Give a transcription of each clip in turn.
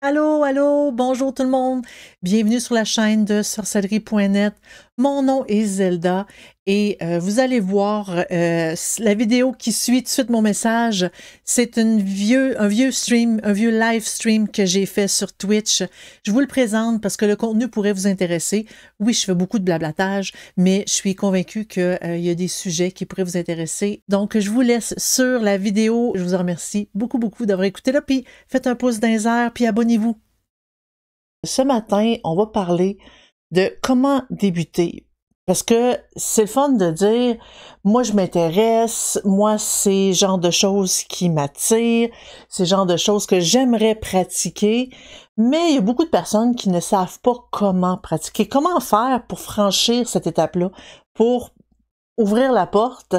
Allô, allô, bonjour tout le monde. Bienvenue sur la chaîne de sorcellerie.net. Mon nom est Zelda et vous allez voir la vidéo qui suit tout de suite mon message. C'est un vieux stream, un vieux live stream que j'ai fait sur Twitch. Je vous le présente parce que le contenu pourrait vous intéresser. Oui, je fais beaucoup de blablatage, mais je suis convaincue qu'il y a des sujets qui pourraient vous intéresser. Donc, je vous laisse sur la vidéo. Je vous en remercie beaucoup, beaucoup d'avoir écouté là. Puis, faites un pouce dans les airs, puis abonnez-vous. Ce matin, on va parler de comment débuter. Parce que c'est le fun de dire, moi je m'intéresse, moi c'est le genre de choses qui m'attirent, c'est le genre de choses que j'aimerais pratiquer, mais il y a beaucoup de personnes qui ne savent pas comment pratiquer, comment faire pour franchir cette étape-là, pour ouvrir la porte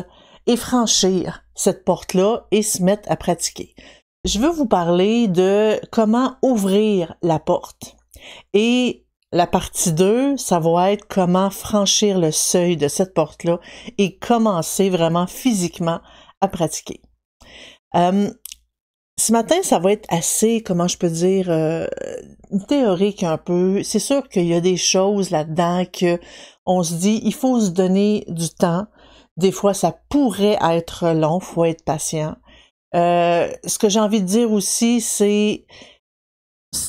et franchir cette porte-là et se mettre à pratiquer. Je veux vous parler de comment ouvrir la porte. Et la partie 2, ça va être comment franchir le seuil de cette porte-là et commencer vraiment physiquement à pratiquer. Ce matin, ça va être assez, comment je peux dire, théorique un peu. C'est sûr qu'il y a des choses là-dedans que on se dit, il faut se donner du temps. Des fois, ça pourrait être long, faut être patient. Ce que j'ai envie de dire aussi, c'est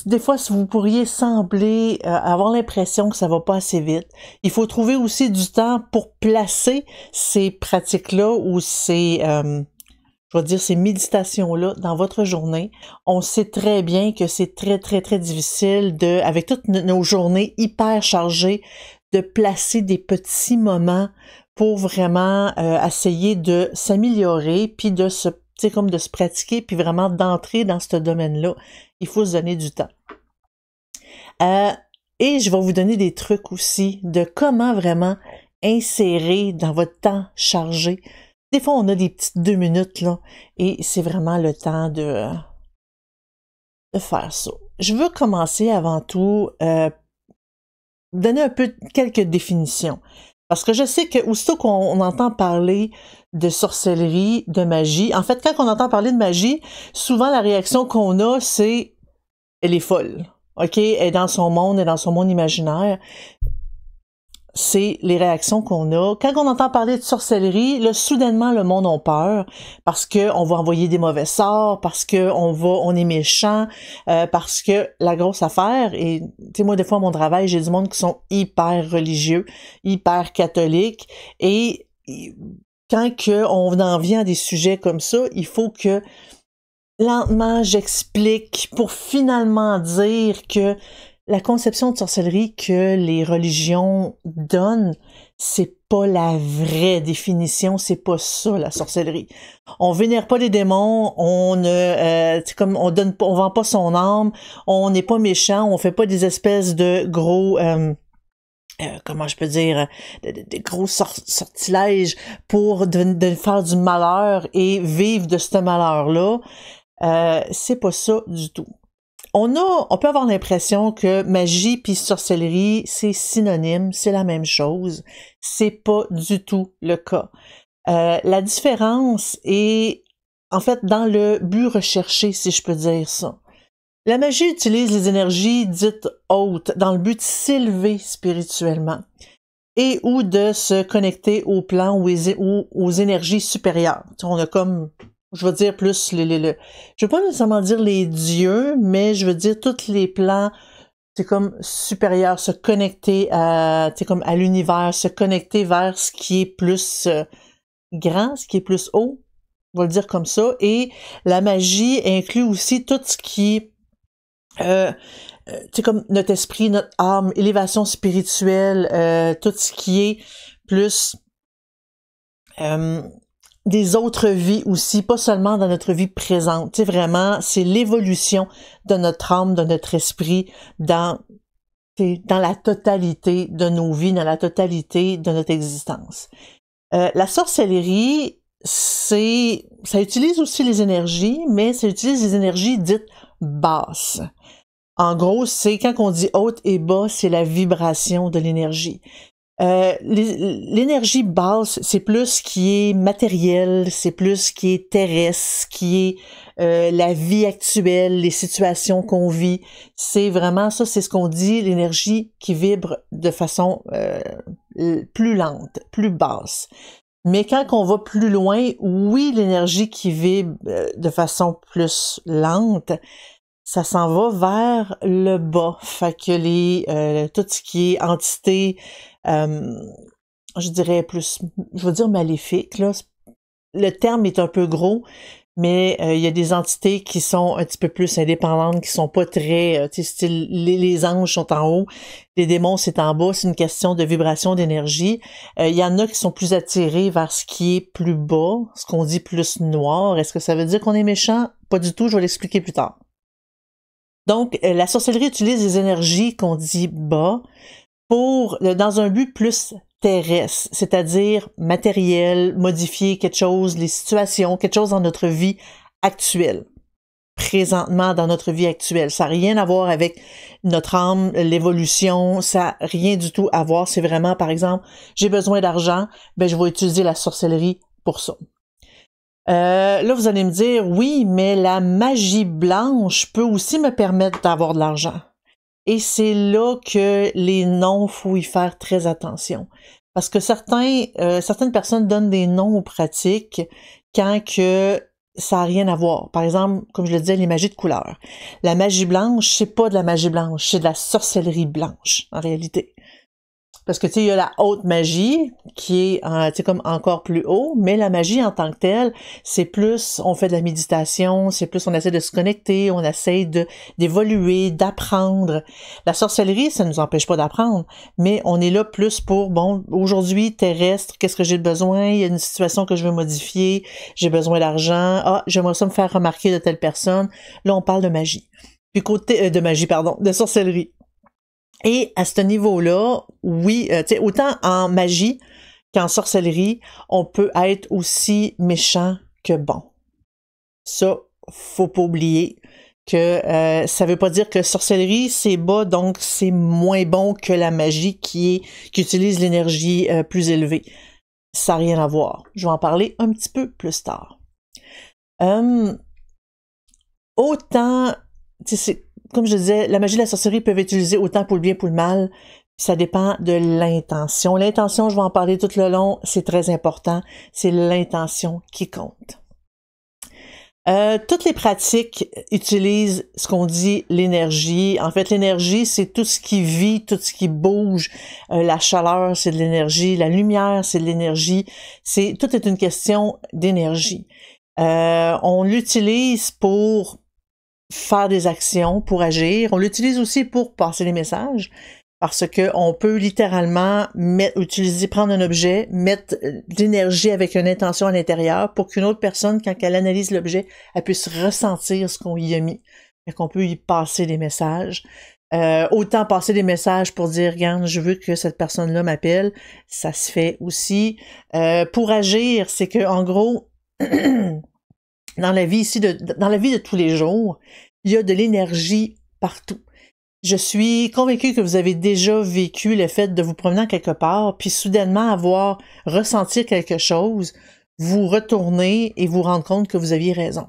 des fois, si vous pourriez sembler avoir l'impression que ça va pas assez vite, il faut trouver aussi du temps pour placer ces pratiques-là ou ces, je vais dire, ces méditations-là dans votre journée. On sait très bien que c'est très, très, très difficile de, avec toutes nos journées hyper chargées, de placer des petits moments pour vraiment essayer de s'améliorer puis de se, tu sais, comme de se pratiquer puis vraiment d'entrer dans ce domaine-là. Il faut se donner du temps. Et je vais vous donner des trucs aussi de comment vraiment insérer dans votre temps chargé. Des fois, on a des petites 2 minutes, là, et c'est vraiment le temps de faire ça. Je veux commencer avant tout, donner un peu quelques définitions. Parce que je sais que aussitôt qu'on entend parler de sorcellerie, de magie, en fait, quand on entend parler de magie, souvent la réaction qu'on a, c'est « elle est folle ». OK? Elle est dans son monde, elle est dans son monde imaginaire. C'est les réactions qu'on a. Quand on entend parler de sorcellerie, là, soudainement, le monde a peur parce que on va envoyer des mauvais sorts, parce que on est méchant, parce que la grosse affaire, et tu sais, moi, des fois, à mon travail, j'ai du monde qui sont hyper religieux, hyper catholiques, et quand on en vient à des sujets comme ça, il faut que lentement, j'explique pour finalement dire que la conception de sorcellerie que les religions donnent, c'est pas la vraie définition, c'est pas ça la sorcellerie. On vénère pas les démons, on ne, c'est comme on donne pas, on vend pas son âme, on n'est pas méchant, on fait pas des espèces de gros comment je peux dire, des gros sortilèges pour de faire du malheur et vivre de ce malheur-là. C'est pas ça du tout. On peut avoir l'impression que magie puis sorcellerie, c'est synonyme, c'est la même chose. C'est pas du tout le cas. La différence est, en fait, dans le but recherché, si je peux dire ça. La magie utilise les énergies dites hautes dans le but de s'élever spirituellement et ou de se connecter au plan ou aux énergies supérieures. On a comme, je veux dire plus je veux pas nécessairement dire les dieux, mais je veux dire tous les plans, c'est comme supérieur, se connecter à, c'est comme à l'univers, se connecter vers ce qui est plus grand, ce qui est plus haut, on va le dire comme ça. Et la magie inclut aussi tout ce qui c'est comme notre esprit, notre âme, élévation spirituelle, tout ce qui est plus des autres vies aussi, pas seulement dans notre vie présente. Tu sais, vraiment, c'est l'évolution de notre âme, de notre esprit dans la totalité de nos vies, dans la totalité de notre existence. La sorcellerie, ça utilise aussi les énergies, mais ça utilise les énergies dites basses. En gros, c'est quand on dit haute et bas, c'est la vibration de l'énergie. L'énergie basse, c'est plus ce qui est matériel, c'est plus ce qui est terrestre, ce qui est la vie actuelle, les situations qu'on vit. C'est vraiment ça, c'est ce qu'on dit, l'énergie qui vibre de façon plus lente, plus basse. Mais quand on va plus loin, oui, l'énergie qui vibre de façon plus lente, ça s'en va vers le bas. Fait que tout ce qui est entité, je dirais plus, je veux dire maléfique, là. Le terme est un peu gros, mais il y a des entités qui sont un petit peu plus indépendantes, qui sont pas très, tu sais, style, les anges sont en haut, les démons c'est en bas, c'est une question de vibration d'énergie. Il y en a qui sont plus attirés vers ce qui est plus bas, ce qu'on dit plus noir. Est-ce que ça veut dire qu'on est méchant? Pas du tout, je vais l'expliquer plus tard. Donc, la sorcellerie utilise les énergies qu'on dit bas dans un but plus terrestre, c'est-à-dire matériel, modifier quelque chose, les situations, quelque chose dans notre vie actuelle, présentement dans notre vie actuelle. Ça n'a rien à voir avec notre âme, l'évolution, ça n'a rien du tout à voir. C'est vraiment, par exemple, j'ai besoin d'argent, ben je vais utiliser la sorcellerie pour ça. Là, vous allez me dire, oui, mais la magie blanche peut aussi me permettre d'avoir de l'argent. Et c'est là que les noms, faut y faire très attention. Parce que certaines personnes donnent des noms aux pratiques quand que ça n'a rien à voir. Par exemple, comme je le disais, les magies de couleur. La magie blanche, c'est pas de la magie blanche, c'est de la sorcellerie blanche, en réalité. Parce que, tu sais, il y a la haute magie, qui est, tu sais, comme encore plus haut, mais la magie en tant que telle, c'est plus, on fait de la méditation, c'est plus, on essaie de se connecter, on essaie d'évoluer, d'apprendre. La sorcellerie, ça nous empêche pas d'apprendre, mais on est là plus pour, bon, aujourd'hui, terrestre, qu'est-ce que j'ai besoin? Il y a une situation que je veux modifier, j'ai besoin d'argent, j'aimerais ça me faire remarquer de telle personne. Là, on parle de magie. Puis de sorcellerie. Et à ce niveau-là, oui, tu sais, autant en magie qu'en sorcellerie, on peut être aussi méchant que bon. Ça, faut pas oublier que ça veut pas dire que sorcellerie, c'est bas, donc c'est moins bon que la magie qui utilise l'énergie plus élevée. Ça n'a rien à voir. Je vais en parler un petit peu plus tard. Autant, tu sais, comme je disais, la magie et la sorcellerie peuvent être utilisées autant pour le bien que pour le mal. Ça dépend de l'intention. L'intention, je vais en parler tout le long, c'est très important. C'est l'intention qui compte. Toutes les pratiques utilisent ce qu'on dit l'énergie. En fait, l'énergie, c'est tout ce qui vit, tout ce qui bouge. La chaleur, c'est de l'énergie. La lumière, c'est de l'énergie. Tout est une question d'énergie. On l'utilise pour faire des actions, pour agir. On l'utilise aussi pour passer des messages, parce que on peut littéralement prendre un objet, mettre de l'énergie avec une intention à l'intérieur pour qu'une autre personne, quand elle analyse l'objet, elle puisse ressentir ce qu'on y a mis. Et qu'on peut y passer des messages. Autant passer des messages pour dire, regarde, je veux que cette personne-là m'appelle, ça se fait aussi. Pour agir, c'est que, en gros, dans la vie de tous les jours, il y a de l'énergie partout. Je suis convaincue que vous avez déjà vécu le fait de vous promener quelque part, puis soudainement avoir ressenti quelque chose, vous retournez et vous rendre compte que vous aviez raison.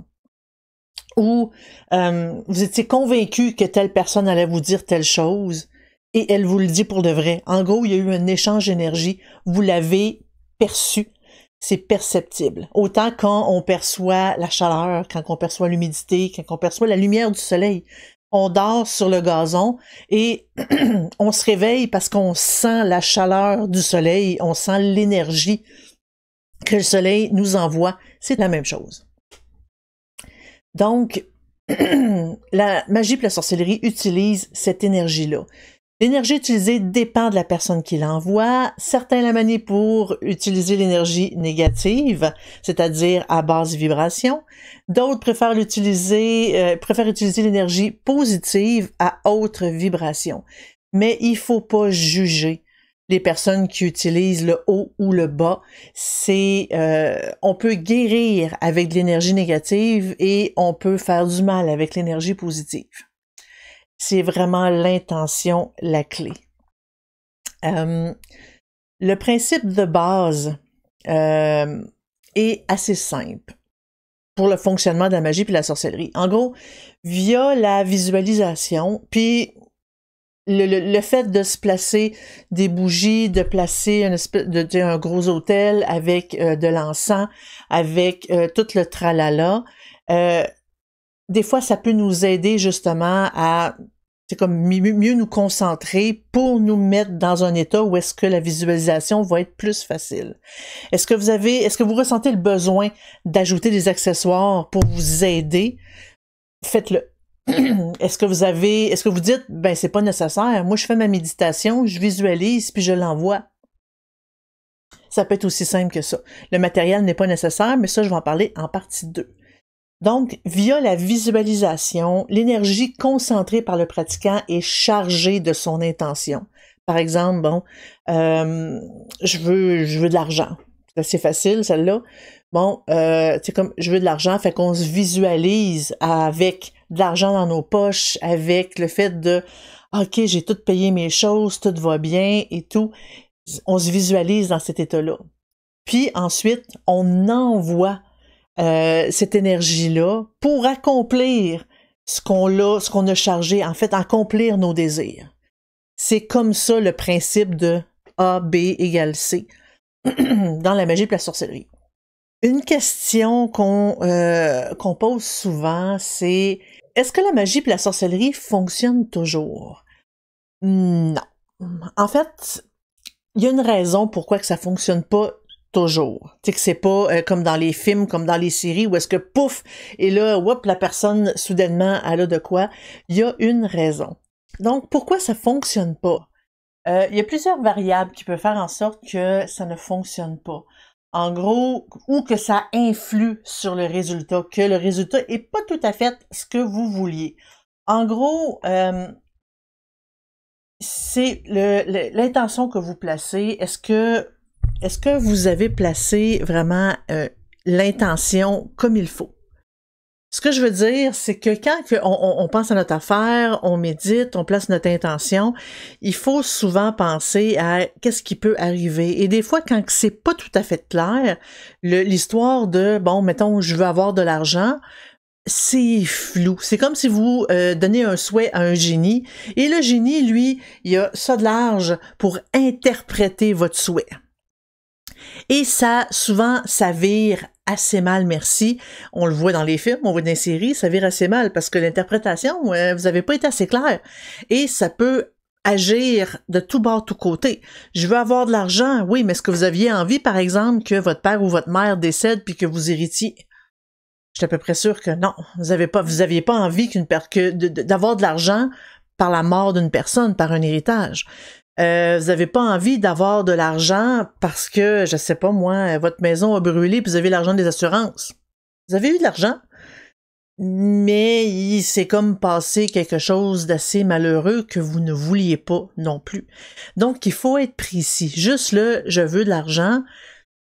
Ou vous étiez convaincu que telle personne allait vous dire telle chose, et elle vous le dit pour de vrai. En gros, il y a eu un échange d'énergie, vous l'avez perçu. C'est perceptible. Autant quand on perçoit la chaleur, quand on perçoit l'humidité, quand on perçoit la lumière du soleil. On dort sur le gazon et on se réveille parce qu'on sent la chaleur du soleil, on sent l'énergie que le soleil nous envoie. C'est la même chose. Donc, la magie et la sorcellerie utilisent cette énergie-là. L'énergie utilisée dépend de la personne qui l'envoie. Certains la manient pour utiliser l'énergie négative, c'est-à-dire à basse vibration. D'autres préfèrent utiliser l'énergie positive à haute vibration. Mais il faut pas juger les personnes qui utilisent le haut ou le bas. On peut guérir avec de l'énergie négative et on peut faire du mal avec l'énergie positive. C'est vraiment l'intention, la clé. Le principe de base est assez simple pour le fonctionnement de la magie puis de la sorcellerie. En gros, via la visualisation, puis le fait de se placer des bougies, de placer un gros autel avec de l'encens, avec tout le tralala, des fois ça peut nous aider justement à mieux nous concentrer pour nous mettre dans un état où est-ce que la visualisation va être plus facile. Est-ce que vous ressentez le besoin d'ajouter des accessoires pour vous aider? Faites-le. Est-ce que vous dites, ben c'est pas nécessaire, moi je fais ma méditation, je visualise puis je l'envoie. Ça peut être aussi simple que ça. Le matériel n'est pas nécessaire, mais ça je vais en parler en partie 2. Donc, via la visualisation, l'énergie concentrée par le pratiquant est chargée de son intention. Par exemple, bon, je veux de l'argent. C'est assez facile, celle-là. Bon, c'est comme, je veux de l'argent, fait qu'on se visualise avec de l'argent dans nos poches, avec le fait de, OK, j'ai tout payé mes choses, tout va bien et tout. On se visualise dans cet état-là. Puis ensuite, on envoie cette énergie-là pour accomplir ce qu'on a chargé, en fait, accomplir nos désirs. C'est comme ça le principe de A, B égale C dans la magie et la sorcellerie. Une question qu'on pose souvent, c'est est-ce que la magie et la sorcellerie fonctionnent toujours? Non. En fait, il y a une raison pourquoi que ça fonctionne pas toujours. Tu sais que c'est pas comme dans les films, comme dans les séries où est-ce que pouf, et là, whoop, la personne soudainement elle a de quoi. Il y a une raison. Donc, pourquoi ça fonctionne pas? Il y a plusieurs variables qui peuvent faire en sorte que ça ne fonctionne pas. En gros, ou que ça influe sur le résultat, que le résultat est pas tout à fait ce que vous vouliez. En gros, c'est l'intention que vous placez. Est-ce que vous avez placé vraiment l'intention comme il faut? Ce que je veux dire, c'est que quand on pense à notre affaire, on médite, on place notre intention, il faut souvent penser à qu'est-ce qui peut arriver. Et des fois, quand c'est pas tout à fait clair, l'histoire de, bon, mettons, je veux avoir de l'argent, c'est flou. C'est comme si vous donnez un souhait à un génie, et le génie, lui, il a ça de large pour interpréter votre souhait. Et ça, souvent, ça vire assez mal, merci. On le voit dans les films, on voit dans les séries, ça vire assez mal parce que l'interprétation, vous n'avez pas été assez clair. Et ça peut agir de tout bord, tout côté. Je veux avoir de l'argent, oui, mais est-ce que vous aviez envie, par exemple, que votre père ou votre mère décède puis que vous héritiez? Je suis à peu près sûre que non. Vous aviez pas envie d'avoir de l'argent par la mort d'une personne, par un héritage. Vous n'avez pas envie d'avoir de l'argent parce que, je sais pas moi, votre maison a brûlé puis vous avez l'argent des assurances. Vous avez eu de l'argent, mais il s'est comme passé quelque chose d'assez malheureux que vous ne vouliez pas non plus. Donc, il faut être précis. Juste je veux de l'argent,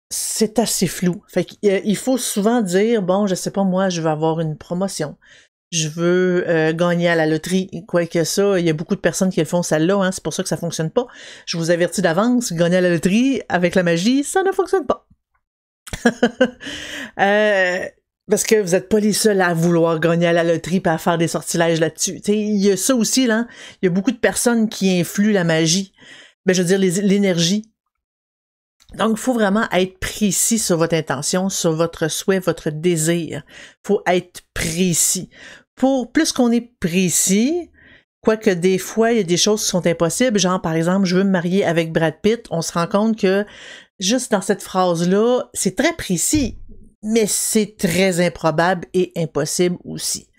c'est assez flou. Fait qu'il faut souvent dire, bon, je sais pas moi, je veux avoir une promotion. Je veux gagner à la loterie. Quoique ça, il y a beaucoup de personnes qui le font celle-là, hein, c'est pour ça que ça fonctionne pas. Je vous avertis d'avance, gagner à la loterie avec la magie, ça ne fonctionne pas. Parce que vous n'êtes pas les seuls à vouloir gagner à la loterie et à faire des sortilèges là-dessus. Il y a ça aussi, là. Il y a beaucoup de personnes qui influent la magie. Ben, je veux dire, l'énergie. Donc, il faut vraiment être précis sur votre intention, sur votre souhait, votre désir. Il faut être précis. Plus qu'on est précis, quoique des fois, il y a des choses qui sont impossibles, genre, par exemple, je veux me marier avec Brad Pitt, on se rend compte que, juste dans cette phrase-là, c'est très précis, mais c'est très improbable et impossible aussi.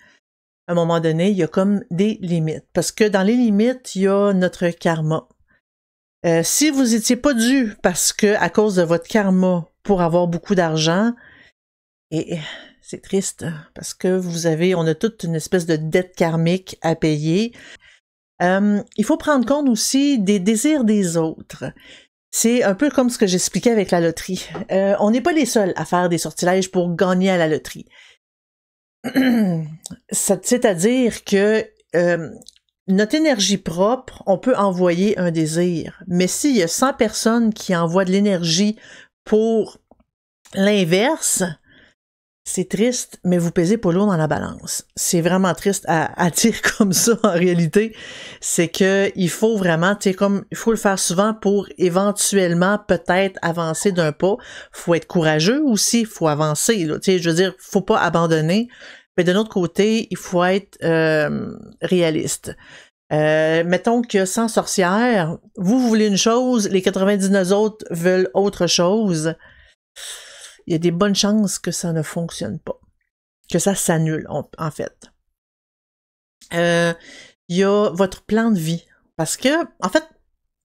À un moment donné, il y a comme des limites. Parce que dans les limites, il y a notre karma. Si vous étiez pas dû parce que à cause de votre karma pour avoir beaucoup d'argent, et c'est triste parce que on a toute une espèce de dette karmique à payer. Il faut prendre compte aussi des désirs des autres. C'est un peu comme ce que j'expliquais avec la loterie. On n'est pas les seuls à faire des sortilèges pour gagner à la loterie. C'est-à-dire que notre énergie propre, on peut envoyer un désir. Mais s'il y a 100 personnes qui envoient de l'énergie pour l'inverse, c'est triste, mais vous pesez pas lourd dans la balance. C'est vraiment triste à dire comme ça en réalité. C'est que il faut vraiment, tu sais, comme il faut le faire souvent pour éventuellement peut-être avancer d'un pas. Faut être courageux aussi, faut avancer. Tu sais, je veux dire, faut pas abandonner. Mais de l'autre côté, il faut être réaliste. Mettons que 100 sorcières, vous voulez une chose, les 99 autres veulent autre chose. Il y a des bonnes chances que ça ne fonctionne pas, que ça s'annule, en fait. Il y a votre plan de vie. Parce que, en fait,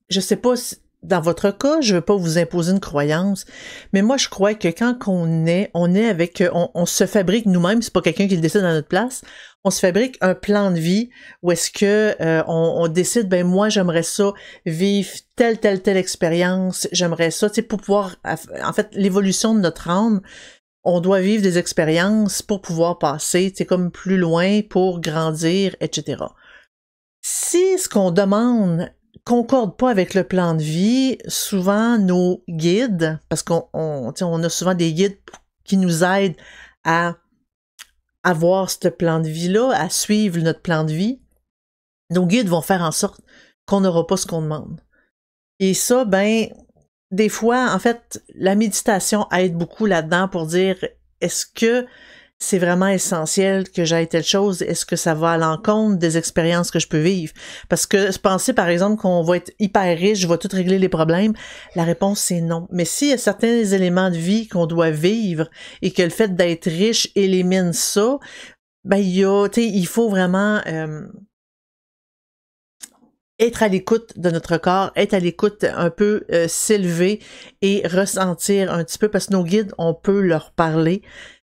je sais pas si, dans votre cas, je veux pas vous imposer une croyance, mais moi, je crois que quand on est avec, on se fabrique nous-mêmes, c'est pas quelqu'un qui le décide à notre place, on se fabrique un plan de vie où est-ce que on décide, ben moi, j'aimerais ça vivre telle expérience, j'aimerais ça, tu sais, pour pouvoir, en fait, l'évolution de notre âme, on doit vivre des expériences pour pouvoir passer, tu sais, comme plus loin, pour grandir, etc. Si ce qu'on demande concorde pas avec le plan de vie, souvent nos guides, parce qu'on a souvent des guides qui nous aident à avoir ce plan de vie-là, à suivre notre plan de vie, nos guides vont faire en sorte qu'on n'aura pas ce qu'on demande. Et ça, ben, des fois, en fait, la méditation aide beaucoup là-dedans pour dire, est-ce que c'est vraiment essentiel que j'aille telle chose? Est-ce que ça va à l'encontre des expériences que je peux vivre? Parce que penser, par exemple, qu'on va être hyper riche, je vais tout régler les problèmes, la réponse, c'est non. Mais s'il y a certains éléments de vie qu'on doit vivre et que le fait d'être riche élimine ça, ben, il faut vraiment être à l'écoute de notre corps, être à l'écoute un peu, s'élever et ressentir un petit peu, parce que nos guides, on peut leur parler,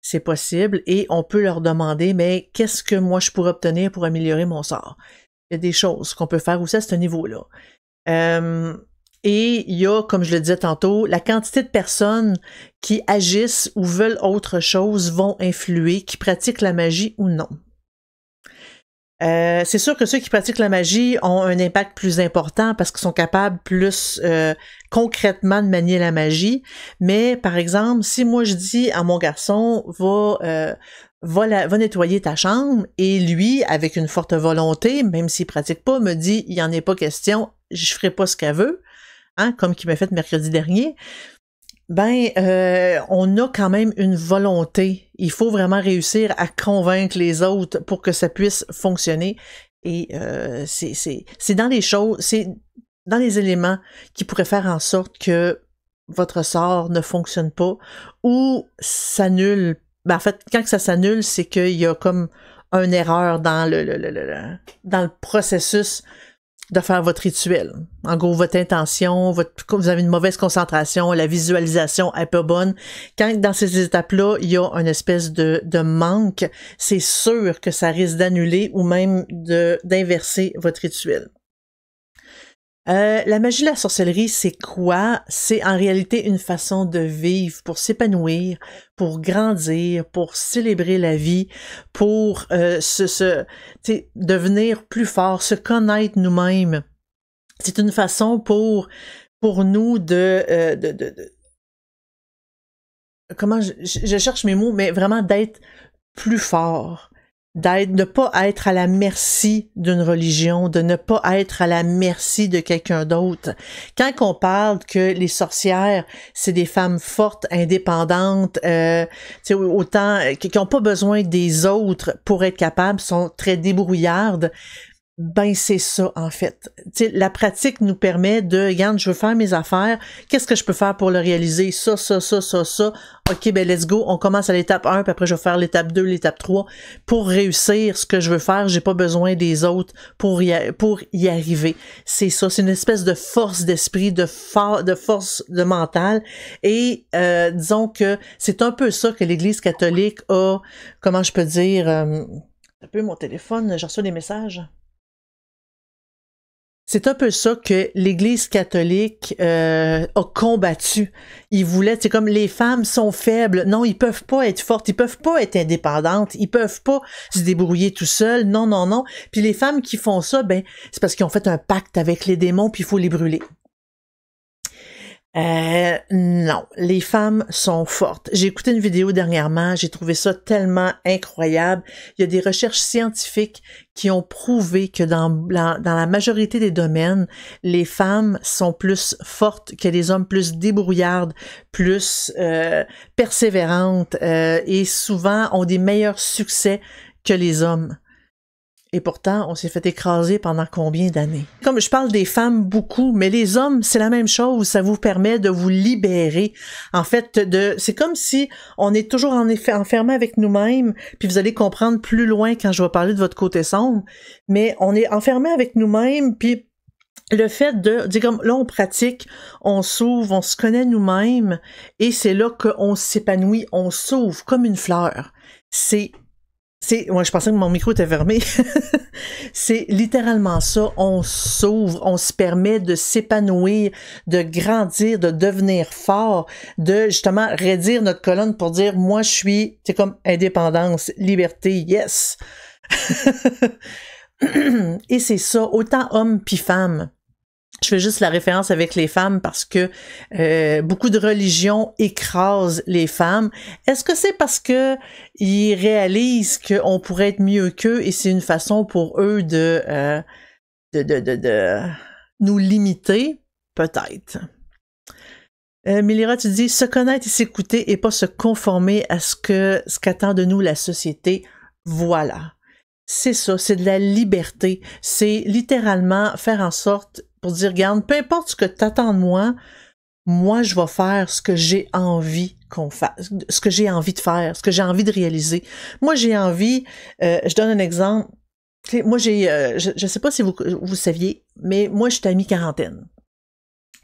c'est possible, et on peut leur demander, mais qu'est-ce que moi je pourrais obtenir pour améliorer mon sort? Il y a des choses qu'on peut faire aussi à ce niveau-là. Et il y a, comme je le disais tantôt, la quantité de personnes qui agissent ou veulent autre chose vont influer, qui pratiquent la magie ou non. C'est sûr que ceux qui pratiquent la magie ont un impact plus important parce qu'ils sont capables plus concrètement de manier la magie. Mais par exemple, si moi je dis à mon garçon va nettoyer ta chambre, et lui, avec une forte volonté, même s'il pratique pas, me dit il y en est pas question, je ferai pas ce qu'elle veut, hein, comme qu'il m'a fait mercredi dernier. Ben, on a quand même une volonté. Il faut vraiment réussir à convaincre les autres pour que ça puisse fonctionner. Et c'est dans les choses, c'est dans les éléments qui pourraient faire en sorte que votre sort ne fonctionne pas ou s'annule. Ben, en fait, quand ça s'annule, c'est qu'il y a comme une erreur dans dans le processus de faire votre rituel. En gros, votre intention, vous avez une mauvaise concentration, la visualisation est pas bonne. Quand dans ces étapes-là, il y a une espèce de manque, c'est sûr que ça risque d'annuler ou même d'inverser votre rituel. La magie de la sorcellerie, c'est quoi? C'est en réalité une façon de vivre pour s'épanouir, pour grandir, pour célébrer la vie, pour devenir plus fort, se connaître nous-mêmes. C'est une façon pour nous comment je cherche mes mots, mais vraiment d'être plus fort. De ne pas être à la merci d'une religion, de ne pas être à la merci de quelqu'un d'autre. Quand on parle que les sorcières, c'est des femmes fortes, indépendantes, autant qui n'ont pas besoin des autres pour être capables, sont très débrouillardes, ben c'est ça en fait. T'sais, la pratique nous permet de, regarde, je veux faire mes affaires, qu'est-ce que je peux faire pour le réaliser? Ça. OK, ben let's go, on commence à l'étape 1, puis après je vais faire l'étape 2, l'étape 3. Pour réussir ce que je veux faire, j'ai pas besoin des autres pour y arriver. C'est ça, c'est une espèce de force d'esprit, de force de mental. Et disons que c'est un peu ça que l'Église catholique a, comment je peux dire, un peu mon téléphone, j'ai reçu des messages. C'est un peu ça que l'Église catholique a combattu. Ils voulaient, c'est comme les femmes sont faibles. Non, ils peuvent pas être fortes, ils peuvent pas être indépendantes, ils peuvent pas se débrouiller tout seuls. Non, non, non. Puis les femmes qui font ça, ben c'est parce qu'ils ont fait un pacte avec les démons, puis il faut les brûler. Non, les femmes sont fortes. J'ai écouté une vidéo dernièrement, j'ai trouvé ça tellement incroyable. Il y a des recherches scientifiques qui ont prouvé que dans la majorité des domaines, les femmes sont plus fortes que les hommes, plus débrouillardes, plus persévérantes et souvent ont des meilleurs succès que les hommes. Et pourtant, on s'est fait écraser pendant combien d'années? Comme je parle des femmes beaucoup, mais les hommes, c'est la même chose. Ça vous permet de vous libérer. En fait, c'est comme si on est toujours en effet enfermé avec nous-mêmes, puis vous allez comprendre plus loin quand je vais parler de votre côté sombre, mais on est enfermé avec nous-mêmes, puis le fait de dire comme là on pratique, on s'ouvre, on se connaît nous-mêmes, et c'est là qu'on s'épanouit, on s'ouvre comme une fleur. Moi, je pensais que mon micro était fermé. C'est littéralement ça. On s'ouvre, on se permet de s'épanouir, de grandir, de devenir fort, de justement raidir notre colonne pour dire, moi, je suis, c'est comme indépendance, liberté, yes. Et c'est ça, autant hommes puis femmes. Je fais juste la référence avec les femmes parce que beaucoup de religions écrasent les femmes. Est-ce que c'est parce que ils réalisent qu'on pourrait être mieux qu'eux et c'est une façon pour eux de nous limiter? Peut-être. Mélira, tu dis se connaître et s'écouter et pas se conformer à ce qu'attend de nous la société. Voilà. C'est ça, c'est de la liberté. C'est littéralement faire en sorte pour dire, regarde, peu importe ce que t'attends de moi, je vais faire ce que j'ai envie qu'on fasse, ce que j'ai envie de faire, ce que j'ai envie de réaliser. Moi, j'ai envie, je donne un exemple. Moi, je sais pas si vous saviez, mais moi, je suis à mi-quarantaine.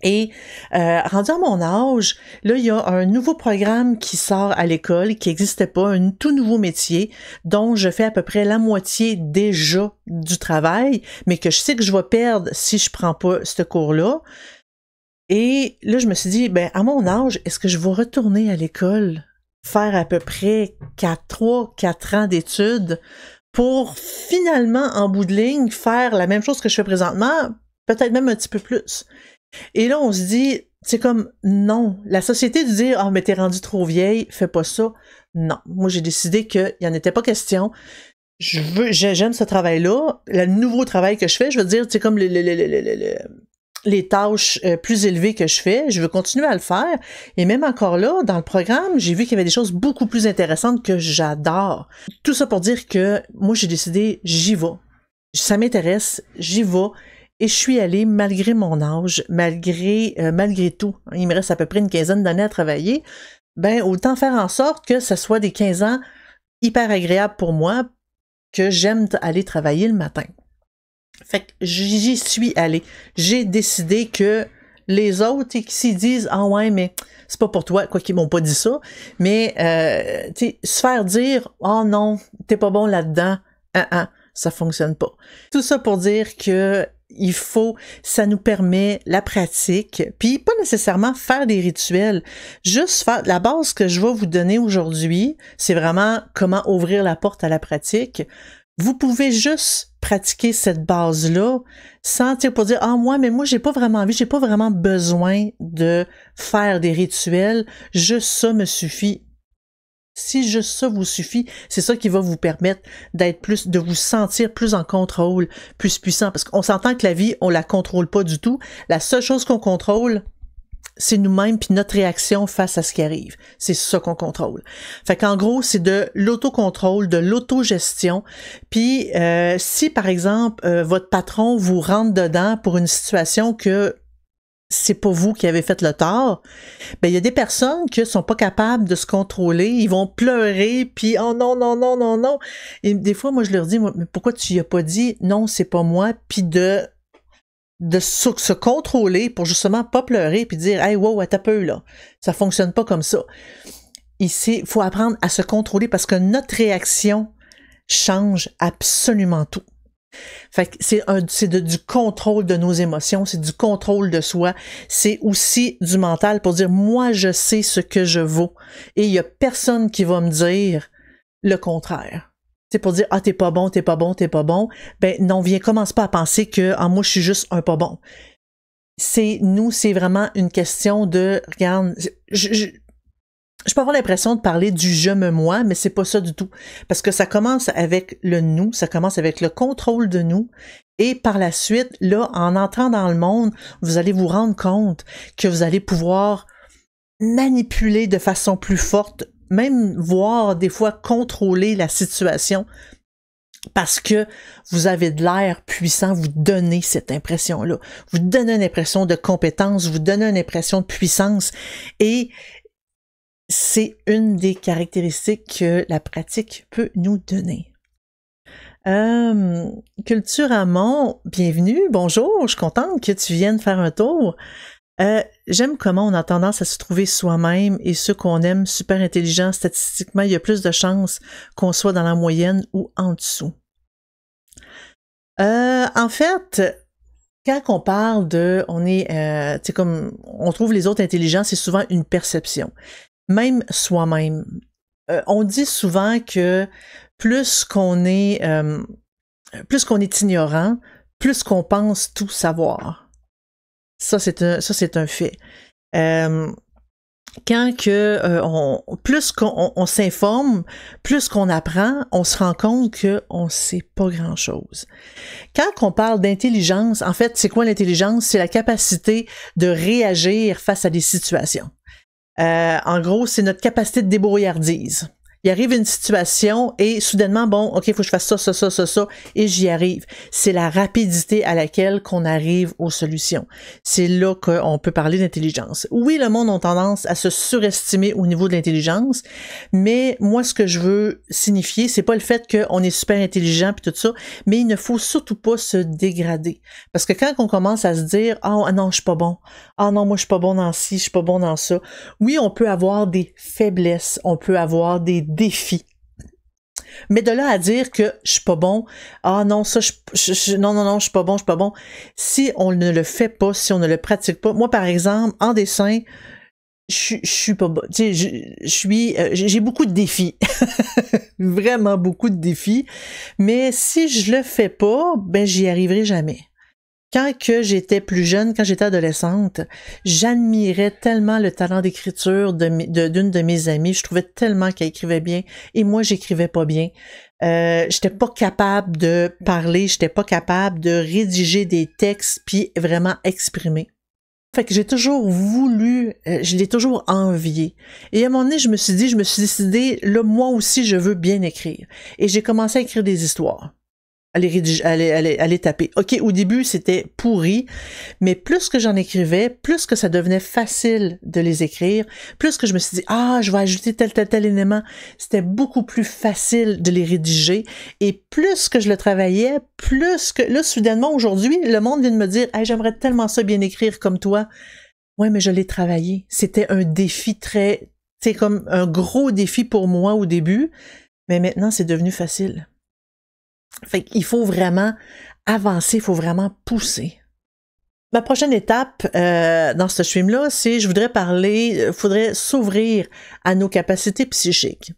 Et rendu à mon âge, là, il y a un nouveau programme qui sort à l'école, qui n'existait pas, un tout nouveau métier, dont je fais à peu près la moitié déjà du travail, mais que je sais que je vais perdre si je prends pas ce cours-là. Et là, je me suis dit, ben, à mon âge, est-ce que je vais retourner à l'école, faire à peu près 3-4 ans d'études pour finalement, en bout de ligne, faire la même chose que je fais présentement, peut-être même un petit peu plus. Et là, on se dit, c'est comme, non. La société de dire, ah, mais t'es rendu trop vieille, fais pas ça. Non. Moi, j'ai décidé qu'il n'y en était pas question. J'aime ce travail-là. Le nouveau travail que je fais, je veux dire, c'est comme les tâches plus élevées que je fais, je veux continuer à le faire. Et même encore là, dans le programme, j'ai vu qu'il y avait des choses beaucoup plus intéressantes que j'adore. Tout ça pour dire que moi, j'ai décidé, j'y vais. Ça m'intéresse, j'y vais. Et je suis allée, malgré mon âge, malgré tout, il me reste à peu près une quinzaine d'années à travailler, ben autant faire en sorte que ça soit des 15 ans hyper agréables pour moi, que j'aime aller travailler le matin. Fait que j'y suis allée. J'ai décidé que les autres, s'ils disent « Ah ouais, mais c'est pas pour toi », quoi qu'ils m'ont pas dit ça, mais se faire dire « Oh non, t'es pas bon là-dedans, ça fonctionne pas ». Tout ça pour dire que ça nous permet la pratique, puis pas nécessairement faire des rituels, juste faire, la base que je vais vous donner aujourd'hui, c'est vraiment comment ouvrir la porte à la pratique. Vous pouvez juste pratiquer cette base-là sans pour dire « Ah, mais moi, j'ai pas vraiment envie, j'ai pas vraiment besoin de faire des rituels, juste ça me suffit. » Si juste ça vous suffit, c'est ça qui va vous permettre de vous sentir plus en contrôle, plus puissant. Parce qu'on s'entend que la vie, on la contrôle pas du tout. La seule chose qu'on contrôle, c'est nous-mêmes puis notre réaction face à ce qui arrive. C'est ça qu'on contrôle. Fait qu'en gros, c'est de l'autocontrôle, de l'autogestion. Puis si, par exemple, votre patron vous rentre dedans pour une situation que c'est pas vous qui avez fait le tort, ben il y a des personnes qui sont pas capables de se contrôler, ils vont pleurer, puis oh non, non, non, non, non. Et des fois, moi, je leur dis, mais pourquoi tu y as pas dit non, c'est pas moi, puis de se contrôler pour justement pas pleurer, puis dire, hey, wow, t'as peu là, ça fonctionne pas comme ça. Ici, il faut apprendre à se contrôler parce que notre réaction change absolument tout. Fait que c'est du contrôle de nos émotions, c'est du contrôle de soi, c'est aussi du mental pour dire moi je sais ce que je vaux et il y a personne qui va me dire le contraire. C'est pour dire ah t'es pas bon, t'es pas bon, t'es pas bon. Ben non, commence pas à penser que ah moi je suis juste un pas bon. C'est vraiment une question de regarde, je peux avoir l'impression de parler du je me moi, mais c'est pas ça du tout. Parce que ça commence avec le nous, ça commence avec le contrôle de nous. Et par la suite, là, en entrant dans le monde, vous allez vous rendre compte que vous allez pouvoir manipuler de façon plus forte, même voir des fois contrôler la situation. Parce que vous avez de l'air puissant, vous donnez cette impression-là. Vous donnez une impression de compétence, vous donnez une impression de puissance. Et c'est une des caractéristiques que la pratique peut nous donner. Culture Amont, bienvenue, bonjour, je suis contente que tu viennes faire un tour. J'aime comment on a tendance à se trouver soi-même et ceux qu'on aime super intelligents. Statistiquement, il y a plus de chances qu'on soit dans la moyenne ou en dessous. En fait, quand on parle de, on trouve les autres intelligents, c'est souvent une perception. Même soi-même. On dit souvent que plus qu'on est ignorant, plus qu'on pense tout savoir. Ça, c'est un fait. Plus qu'on s'informe, plus qu'on apprend, on se rend compte qu'on sait pas grand-chose. Quand on parle d'intelligence, en fait, c'est quoi l'intelligence? C'est la capacité de réagir face à des situations. En gros, c'est notre capacité de débrouillardise. Il arrive une situation et soudainement, bon, OK, il faut que je fasse ça, et j'y arrive. C'est la rapidité à laquelle qu'on arrive aux solutions. C'est là qu'on peut parler d'intelligence. Oui, le monde a tendance à se surestimer au niveau de l'intelligence, mais moi, ce que je veux signifier, c'est pas le fait qu'on est super intelligent puis tout ça, mais il ne faut surtout pas se dégrader. Parce que quand on commence à se dire « Ah non, je suis pas bon. Ah non, moi, je suis pas bon dans ci, je suis pas bon dans ça. » Oui, on peut avoir des faiblesses, on peut avoir des défis. Mais de là à dire que je suis pas bon, ah non, ça, non, je suis pas bon. Si on ne le fait pas, si on ne le pratique pas, moi, par exemple, en dessin, je suis pas bon. Tu sais, j'ai beaucoup de défis. Vraiment beaucoup de défis. Mais si je le fais pas, ben, j'y arriverai jamais. Quand que j'étais plus jeune, quand j'étais adolescente, j'admirais tellement le talent d'écriture d'une de mes amies. Je trouvais tellement qu'elle écrivait bien et moi, j'écrivais pas bien. J'étais pas capable de parler, j'étais pas capable de rédiger des textes puis vraiment exprimer. Fait que j'ai toujours voulu, je l'ai toujours envié. Et à un moment donné, je me suis décidé, là, moi aussi, je veux bien écrire. Et j'ai commencé à écrire des histoires. À les taper. OK, au début, c'était pourri, mais plus que j'en écrivais, plus que ça devenait facile de les écrire, plus que je me suis dit, ah, je vais ajouter tel élément, c'était beaucoup plus facile de les rédiger, et plus que je le travaillais, plus que, là, soudainement, aujourd'hui, le monde vient de me dire, hey, j'aimerais tellement ça bien écrire comme toi. Ouais, mais je l'ai travaillé. C'était un défi c'est comme un gros défi pour moi au début, mais maintenant, c'est devenu facile. Fait qu'il faut vraiment avancer, il faut vraiment pousser. Ma prochaine étape dans ce stream-là, c'est faudrait s'ouvrir à nos capacités psychiques.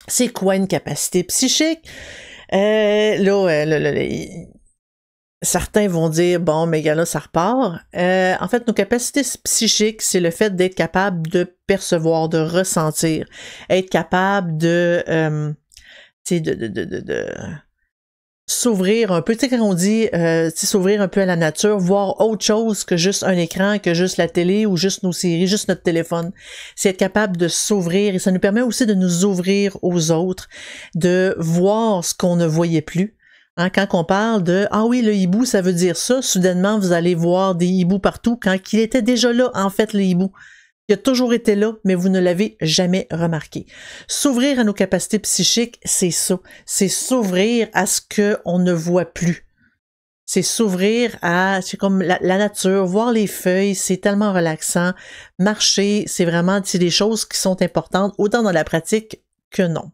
C'est quoi une capacité psychique? Certains vont dire, bon, mais là, ça repart. En fait, nos capacités psychiques, c'est le fait d'être capable de percevoir, de ressentir, être capable de s'ouvrir un peu, tu sais, quand on dit s'ouvrir un peu à la nature, voir autre chose que juste un écran, que juste la télé ou juste nos séries, juste notre téléphone. C'est être capable de s'ouvrir et ça nous permet aussi de nous ouvrir aux autres, de voir ce qu'on ne voyait plus. Hein, quand on parle de « Ah oui, le hibou, ça veut dire ça », soudainement, vous allez voir des hiboux partout quand il était déjà là, en fait, le hibou. Il a toujours été là, mais vous ne l'avez jamais remarqué. S'ouvrir à nos capacités psychiques, c'est ça. C'est s'ouvrir à ce qu'on ne voit plus. C'est s'ouvrir c'est comme la nature, voir les feuilles, c'est tellement relaxant. Marcher, c'est des choses qui sont importantes, autant dans la pratique que non.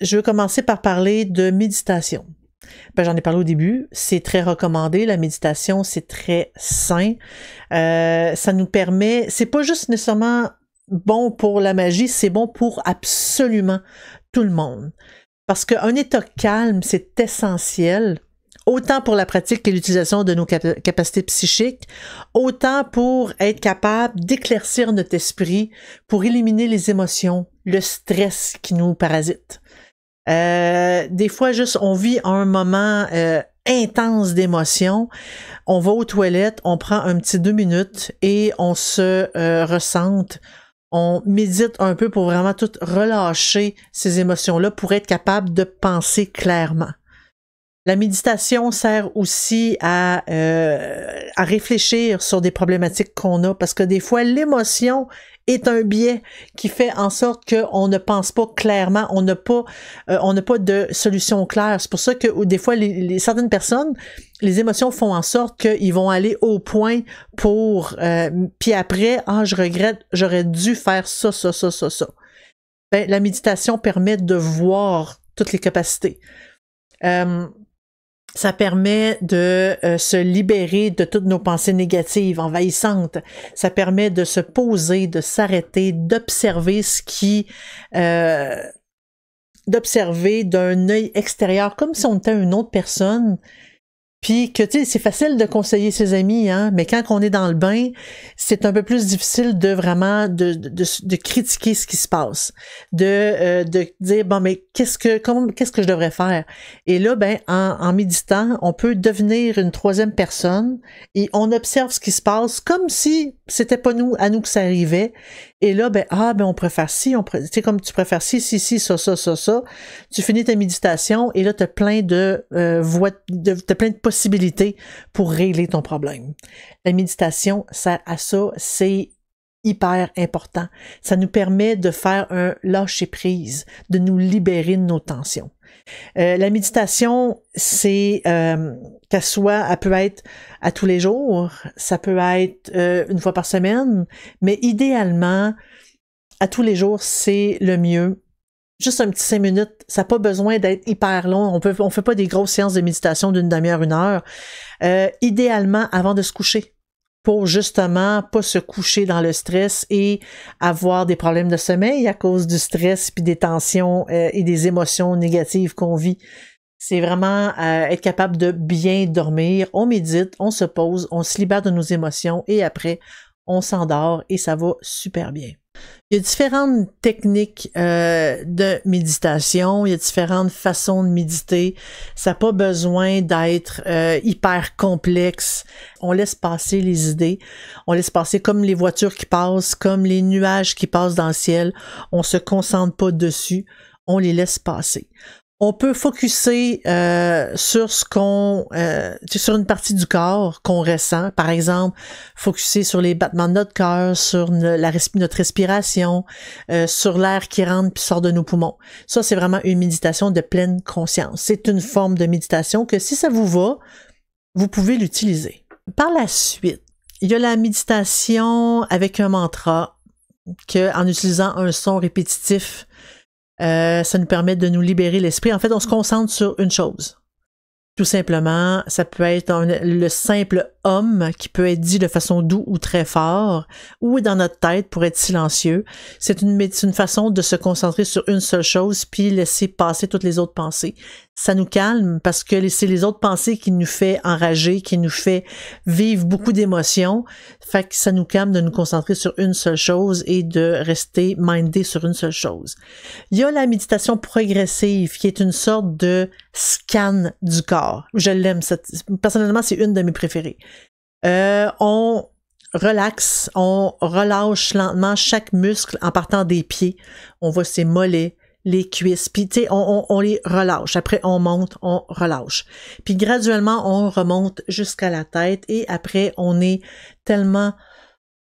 Je veux commencer par parler de méditation. Ben, j'en ai parlé au début, c'est très recommandé, la méditation, c'est très sain. Ça nous permet, c'est pas juste nécessairement bon pour la magie, c'est bon pour absolument tout le monde. Parce qu'un état calme, c'est essentiel, autant pour la pratique et l'utilisation de nos capacités psychiques, autant pour être capable d'éclaircir notre esprit, pour éliminer les émotions, le stress qui nous parasite. Des fois, juste, on vit un moment intense d'émotion, on va aux toilettes, on prend un petit 2 minutes et on se ressente. On médite un peu pour vraiment tout relâcher ces émotions-là pour être capable de penser clairement. La méditation sert aussi à réfléchir sur des problématiques qu'on a parce que des fois, l'émotion est un biais qui fait en sorte qu'on ne pense pas clairement, on n'a pas de solution claire. C'est pour ça que des fois, certaines personnes, les émotions font en sorte qu'ils vont aller au point pour puis après, je regrette, j'aurais dû faire ça. Ben, la méditation permet de voir toutes les capacités. Ça permet de se libérer de toutes nos pensées négatives, envahissantes. Ça permet de se poser, de s'arrêter, d'observer d'observer d'un œil extérieur, comme si on était une autre personne. Puis que, tu sais, c'est facile de conseiller ses amis, hein, mais quand on est dans le bain, c'est un peu plus difficile de vraiment de critiquer ce qui se passe, de dire bon, mais qu'est-ce que je devrais faire? Et là, ben, en méditant, on peut devenir une troisième personne et on observe ce qui se passe comme si c'était pas à nous que ça arrivait. Et là, ben, on pourrait faire ci, tu sais, comme tu préfères ci, ça. Tu finis ta méditation et là, t'as plein t'as plein de possibilités pour régler ton problème. La méditation sert à ça, c'est hyper important. Ça nous permet de faire un lâcher-prise, de nous libérer de nos tensions. La méditation, c'est qu'elle peut être à tous les jours, ça peut être une fois par semaine, mais idéalement, à tous les jours, c'est le mieux. Juste un petit 5 minutes, ça n'a pas besoin d'être hyper long. On fait pas des grosses séances de méditation d'une demi-heure, 1 heure. Idéalement, avant de se coucher, pour justement pas se coucher dans le stress et avoir des problèmes de sommeil à cause du stress puis des tensions et des émotions négatives qu'on vit. C'est vraiment être capable de bien dormir. On médite, on se pose, on se libère de nos émotions et après, on s'endort et ça va super bien. Il y a différentes techniques de méditation, il y a différentes façons de méditer. Ça n'a pas besoin d'être hyper complexe. On laisse passer les idées, on laisse passer comme les voitures qui passent, comme les nuages qui passent dans le ciel. On se concentre pas dessus, on les laisse passer. On peut focusser sur sur une partie du corps qu'on ressent. Par exemple, focusser sur les battements de notre cœur, sur notre respiration, sur l'air qui rentre puis sort de nos poumons. Ça, c'est vraiment une méditation de pleine conscience. C'est une forme de méditation que si ça vous va, vous pouvez l'utiliser. Par la suite, il y a la méditation avec un mantra en utilisant un son répétitif. Ça nous permet de nous libérer l'esprit. En fait, on se concentre sur une chose. Tout simplement, ça peut être le simple « homme » qui peut être dit de façon douce ou très fort, ou dans notre tête pour être silencieux. C'est une façon de se concentrer sur une seule chose puis laisser passer toutes les autres pensées. Ça nous calme parce que c'est les autres pensées qui nous fait enrager, qui nous fait vivre beaucoup d'émotions. Fait que ça nous calme de nous concentrer sur une seule chose et de rester mindé sur une seule chose. Il y a la méditation progressive qui est une sorte de scan du corps. Je l'aime. Personnellement, c'est une de mes préférées. On relaxe, on relâche lentement chaque muscle en partant des pieds. On voit ses mollets, les cuisses, puis tu sais, on les relâche. Après, on monte, on relâche. Puis graduellement, on remonte jusqu'à la tête et après, on est tellement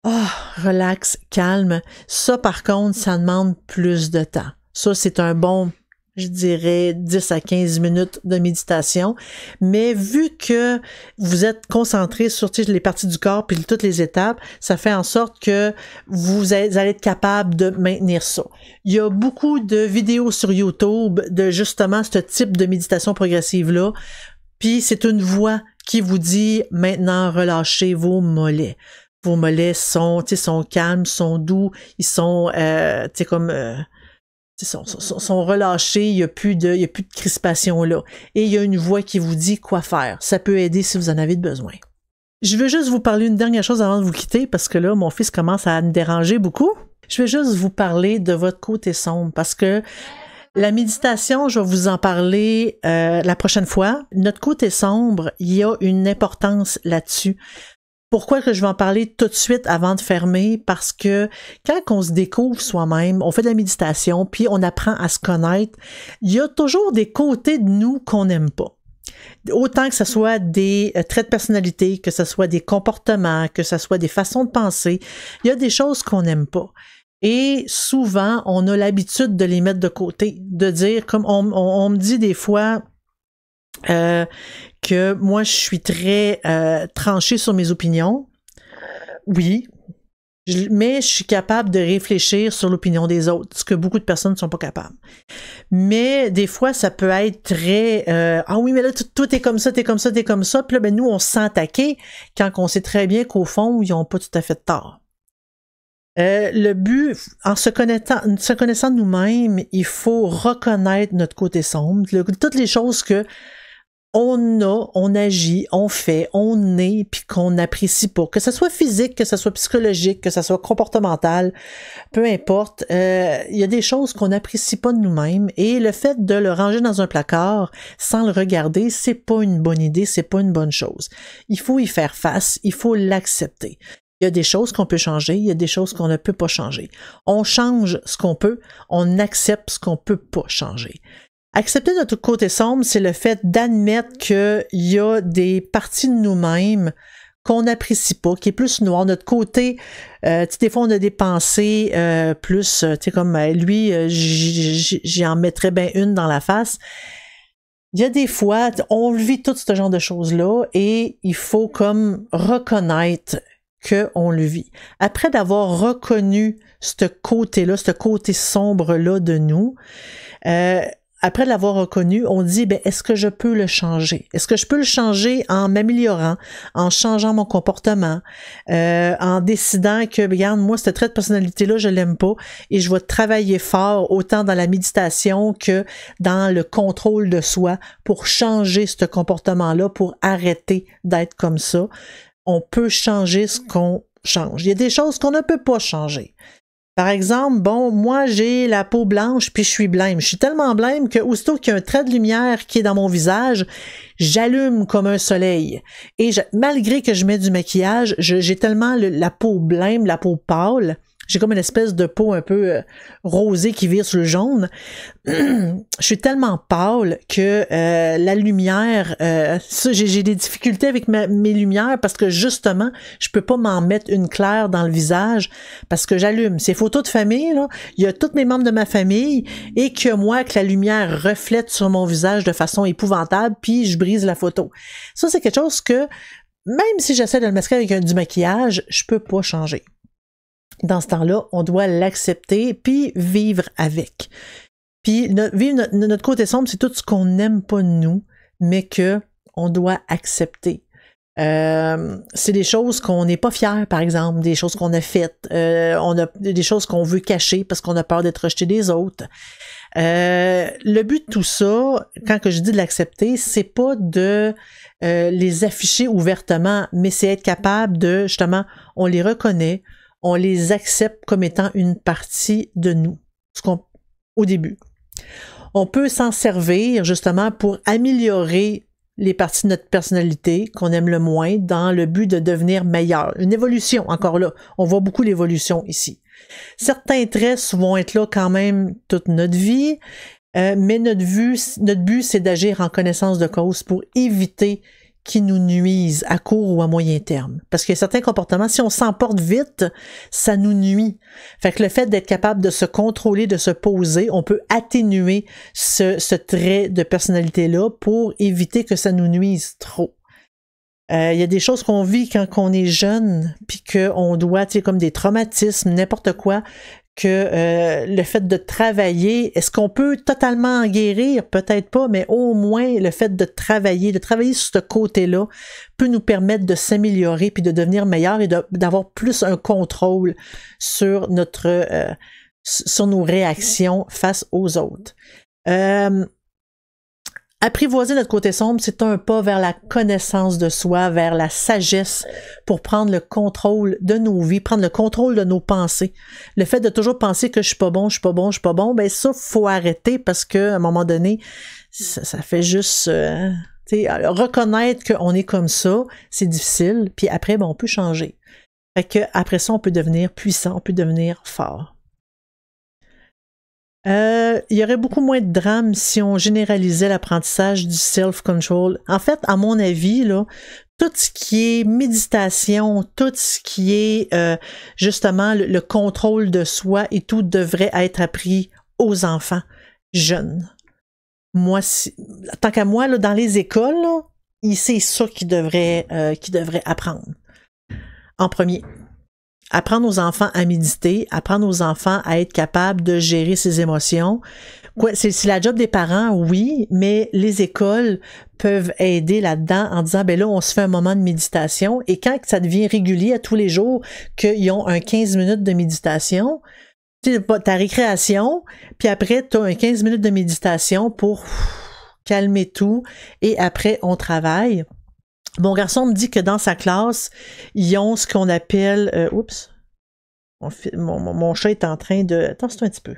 relax, calme. Ça, par contre, ça demande plus de temps. Ça, c'est un bon je dirais 10 à 15 minutes de méditation. Mais vu que vous êtes concentré sur les parties du corps puis toutes les étapes, ça fait en sorte que vous allez être capable de maintenir ça. Il y a beaucoup de vidéos sur YouTube de justement ce type de méditation progressive-là. Puis c'est une voix qui vous dit maintenant relâchez vos mollets. Vos mollets sont calmes, sont doux, ils sont sont relâchés, il y a plus de crispation là. Et il y a une voix qui vous dit quoi faire. Ça peut aider si vous en avez besoin. Je veux juste vous parler une dernière chose avant de vous quitter parce que là, mon fils commence à me déranger beaucoup. Je vais juste vous parler de votre côté sombre parce que la méditation, je vais vous en parler la prochaine fois. Notre côté sombre, il y a une importance là-dessus. Pourquoi que je vais en parler tout de suite avant de fermer? Parce que quand on se découvre soi-même, on fait de la méditation, puis on apprend à se connaître, il y a toujours des côtés de nous qu'on n'aime pas. Autant que ce soit des traits de personnalité, que ce soit des comportements, que ce soit des façons de penser, il y a des choses qu'on n'aime pas. Et souvent, on a l'habitude de les mettre de côté, de dire, comme on me dit des fois que moi, je suis très tranchée sur mes opinions. Oui, mais je suis capable de réfléchir sur l'opinion des autres, ce que beaucoup de personnes ne sont pas capables. Mais des fois, ça peut être très ah oui, mais là, toi, t'es comme ça, t'es comme ça, t'es comme ça. Puis là, ben nous, on se sent attaqué quand on sait très bien qu'au fond, ils n'ont pas tout à fait tort. Le but, en se connaissant nous-mêmes, il faut reconnaître notre côté sombre, toutes les choses que on agit, on fait, on est, puis qu'on n'apprécie pas. Que ce soit physique, que ce soit psychologique, que ce soit comportemental, peu importe, il y a des choses qu'on n'apprécie pas de nous-mêmes et le fait de le ranger dans un placard sans le regarder, c'est pas une bonne idée, c'est pas une bonne chose. Il faut y faire face, il faut l'accepter. Il y a des choses qu'on peut changer, il y a des choses qu'on ne peut pas changer. On change ce qu'on peut, on accepte ce qu'on peut pas changer. Accepter notre côté sombre, c'est le fait d'admettre qu'il y a des parties de nous-mêmes qu'on n'apprécie pas, qui est plus noir. Notre côté, des fois on a des pensées plus, tu sais, comme lui, j'en mettrais bien une dans la face. Il y a des fois, on vit tout ce genre de choses-là et il faut comme reconnaître qu'on le vit. Après d'avoir reconnu ce côté-là, ce côté sombre-là de nous, après l'avoir reconnu, on dit, ben, est-ce que je peux le changer? Est-ce que je peux le changer en m'améliorant, en changeant mon comportement, en décidant que, regarde, moi, ce trait de personnalité-là, je l'aime pas et je vais travailler fort autant dans la méditation que dans le contrôle de soi pour changer ce comportement-là, pour arrêter d'être comme ça. On peut changer ce qu'on change. Il y a des choses qu'on ne peut pas changer. Par exemple, bon, moi, j'ai la peau blanche puis je suis blême. Je suis tellement blême que aussitôt qu'il y a un trait de lumière qui est dans mon visage, j'allume comme un soleil. Et malgré que je mets du maquillage, j'ai tellement la peau blême, la peau pâle. J'ai comme une espèce de peau un peu rosée qui vire sur le jaune. Je suis tellement pâle que la lumière, j'ai des difficultés avec mes lumières parce que justement, je peux pas m'en mettre une claire dans le visage parce que j'allume. Ces photos de famille, là, il y a tous mes membres de ma famille et que moi, que la lumière reflète sur mon visage de façon épouvantable, puis je brise la photo. Ça, c'est quelque chose que, même si j'essaie de le masquer avec du maquillage, je peux pas changer. Dans ce temps-là, on doit l'accepter puis vivre avec. Puis vivre notre côté sombre, c'est tout ce qu'on n'aime pas de nous, mais que on doit accepter. C'est des choses qu'on n'est pas fier, par exemple, des choses qu'on a faites, on a des choses qu'on veut cacher parce qu'on a peur d'être rejeté des autres. Le but de tout ça, quand que je dis de l'accepter, c'est pas de les afficher ouvertement, mais c'est être capable de, justement, on les reconnaît, on les accepte comme étant une partie de nous, au début. On peut s'en servir justement pour améliorer les parties de notre personnalité qu'on aime le moins dans le but de devenir meilleur. Une évolution, encore là, on voit beaucoup l'évolution ici. Certains traits vont être là quand même toute notre vie, mais notre but, c'est d'agir en connaissance de cause pour éviter qui nous nuisent à court ou à moyen terme. Parce qu'il y a certains comportements, si on s'emporte vite, ça nous nuit. Fait que le fait d'être capable de se contrôler, de se poser, on peut atténuer ce trait de personnalité-là pour éviter que ça nous nuise trop. Il y a des choses qu'on vit quand on est jeune, puis qu'on doit, tu sais, comme des traumatismes, n'importe quoi, que le fait de travailler, est-ce qu'on peut totalement en guérir? Peut-être pas, mais au moins le fait de travailler sur ce côté-là peut nous permettre de s'améliorer puis de devenir meilleur et d'avoir plus un contrôle sur sur nos réactions face aux autres. Apprivoiser notre côté sombre, c'est un pas vers la connaissance de soi, vers la sagesse pour prendre le contrôle de nos vies, prendre le contrôle de nos pensées. Le fait de toujours penser que je suis pas bon, ben ça, faut arrêter parce que à un moment donné, ça fait juste reconnaître qu'on est comme ça, c'est difficile, puis après, ben, on peut changer. Fait que après ça, on peut devenir puissant, on peut devenir fort. Il y aurait beaucoup moins de drame si on généralisait l'apprentissage du self-control. En fait, à mon avis, là, tout ce qui est méditation, tout ce qui est justement le contrôle de soi et tout devrait être appris aux enfants jeunes. Moi, tant qu'à moi, là, dans les écoles, là, c'est ça qu'ils devraient apprendre en premier. Apprendre aux enfants à méditer, apprendre aux enfants à être capables de gérer ses émotions. C'est la job des parents, oui, mais les écoles peuvent aider là-dedans en disant, ben là, on se fait un moment de méditation et quand ça devient régulier à tous les jours qu'ils ont un 15 minutes de méditation, tu sais, ta récréation, puis après, tu as un 15 minutes de méditation pour calmer tout et après, on travaille. Mon garçon me dit que dans sa classe, ils ont ce qu'on appelle... Mon chat est en train de... Attends, c'est un petit peu.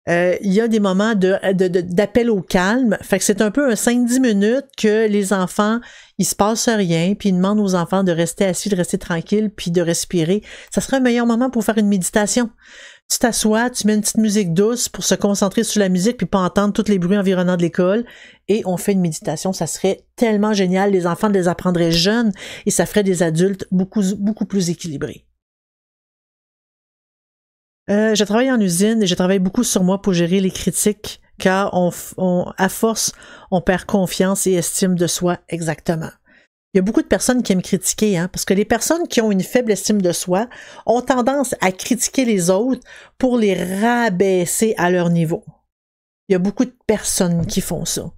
Il y a des moments d'appel au calme. Fait que c'est un peu un 5-10 minutes que les enfants, il se passe rien, puis ils demandent aux enfants de rester assis, de rester tranquilles, puis de respirer. Ça serait un meilleur moment pour faire une méditation. Tu t'assois, tu mets une petite musique douce pour se concentrer sur la musique puis pas entendre tous les bruits environnants de l'école et on fait une méditation. Ça serait tellement génial. Les enfants les apprendraient jeunes et ça ferait des adultes beaucoup plus équilibrés. Je travaille en usine et je travaille beaucoup sur moi pour gérer les critiques car à force, on perd confiance et estime de soi exactement. Il y a beaucoup de personnes qui aiment critiquer, parce que les personnes qui ont une faible estime de soi ont tendance à critiquer les autres pour les rabaisser à leur niveau. Il y a beaucoup de personnes qui font ça.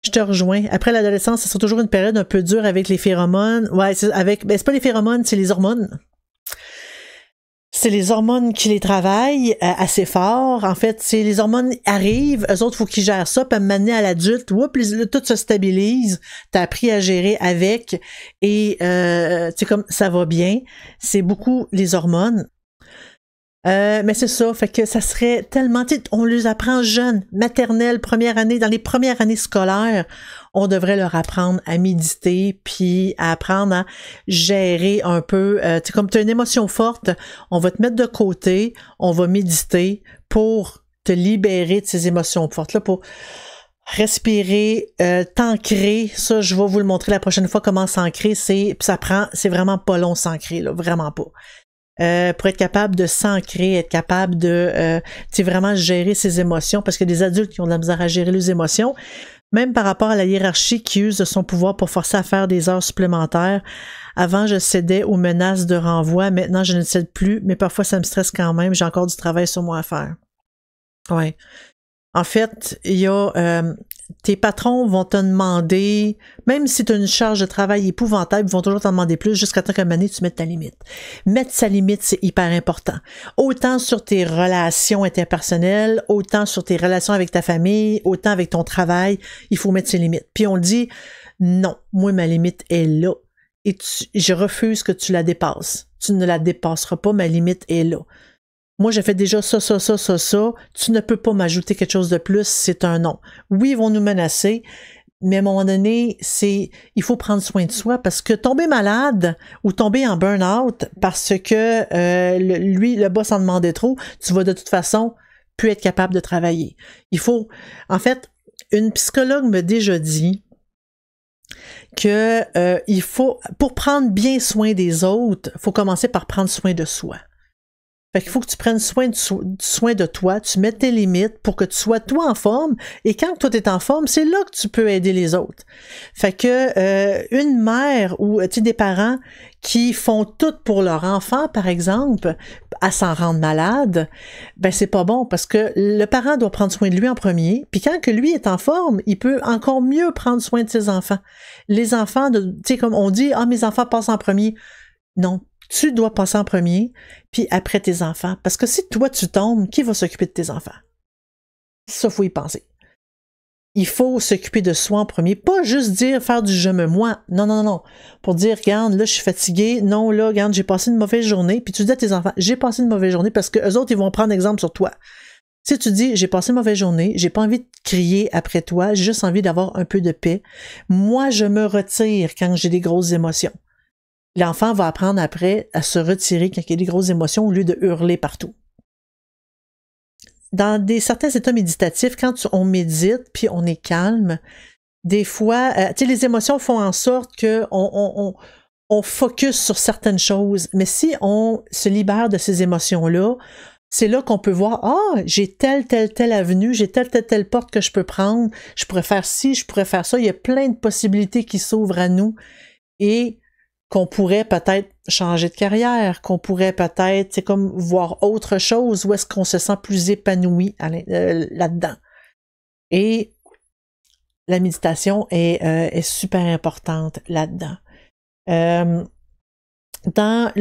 Je te rejoins. Après l'adolescence, ce sera toujours une période un peu dure avec les phéromones. Ouais, c'est pas les phéromones, c'est les hormones. C'est les hormones qui les travaillent assez fort. En fait, c'est les hormones arrivent, eux autres, faut qu'ils gèrent ça, puis m'amener à l'adulte, tout se stabilise. T'as appris à gérer avec et tu sais comme ça va bien. C'est beaucoup les hormones. Mais c'est ça, fait que ça serait tellement, on les apprend jeunes, maternelle, première année, dans les premières années scolaires, on devrait leur apprendre à méditer, puis à apprendre à gérer un peu, comme tu as une émotion forte, on va te mettre de côté, on va méditer pour te libérer de ces émotions fortes-là, pour respirer, t'ancrer, ça je vais vous le montrer la prochaine fois comment s'ancrer, c'est vraiment pas long s'ancrer, là, vraiment pas. Pour être capable de s'ancrer, être capable de vraiment gérer ses émotions, parce qu'il y a des adultes qui ont de la misère à gérer leurs émotions, même par rapport à la hiérarchie qui use de son pouvoir pour forcer à faire des heures supplémentaires. Avant, je cédais aux menaces de renvoi, maintenant je ne cède plus, mais parfois ça me stresse quand même, j'ai encore du travail sur moi à faire. Ouais. En fait, il y a tes patrons vont te demander, même si tu as une charge de travail épouvantable, ils vont toujours t'en demander plus jusqu'à temps qu'à un moment donné, tu mettes ta limite. Mettre sa limite, c'est hyper important. Autant sur tes relations interpersonnelles, autant sur tes relations avec ta famille, autant avec ton travail, il faut mettre ses limites. Puis on le dit, non, moi ma limite est là et je refuse que tu la dépasses. Tu ne la dépasseras pas, ma limite est là. Moi, j'ai fait déjà ça. Tu ne peux pas m'ajouter quelque chose de plus, c'est un non. Oui, ils vont nous menacer, mais à un moment donné, il faut prendre soin de soi parce que tomber malade ou tomber en burn-out parce que le boss en demandait trop, tu vas de toute façon plus être capable de travailler. En fait, une psychologue m'a déjà dit, que il faut, pour prendre bien soin des autres, il faut commencer par prendre soin de soi. Fait qu'il faut que tu prennes soin de toi, tu mettes tes limites pour que tu sois toi en forme, et quand toi t'es en forme, c'est là que tu peux aider les autres. Fait que une mère ou des parents qui font tout pour leur enfant, par exemple, à s'en rendre malade, ben c'est pas bon parce que le parent doit prendre soin de lui en premier, puis quand que lui est en forme, il peut encore mieux prendre soin de ses enfants. Les enfants, tu sais, comme on dit, mes enfants passent en premier. Non. Tu dois passer en premier, puis après tes enfants. Parce que si toi, tu tombes, qui va s'occuper de tes enfants? Ça, faut y penser. Il faut s'occuper de soi en premier. Pas juste dire faire du je me moi. Non, non, non. Pour dire, regarde, là, je suis fatiguée. Non, là, regarde, j'ai passé une mauvaise journée. Puis tu dis à tes enfants, j'ai passé une mauvaise journée parce que eux autres, ils vont prendre exemple sur toi. Si tu dis, j'ai passé une mauvaise journée, j'ai pas envie de crier après toi, j'ai juste envie d'avoir un peu de paix. Moi, je me retire quand j'ai des grosses émotions. L'enfant va apprendre après à se retirer quand il y a des grosses émotions au lieu de hurler partout. Dans certains états méditatifs, quand on médite puis on est calme, des fois, les émotions font en sorte qu'on focus sur certaines choses. Mais si on se libère de ces émotions-là, c'est là qu'on peut voir, j'ai telle avenue, j'ai telle porte que je peux prendre, je pourrais faire ci, je pourrais faire ça. Il y a plein de possibilités qui s'ouvrent à nous et qu'on pourrait peut-être changer de carrière, qu'on pourrait peut-être, c'est comme voir autre chose, où est-ce qu'on se sent plus épanoui là-dedans. Et la méditation est super importante là-dedans. Là,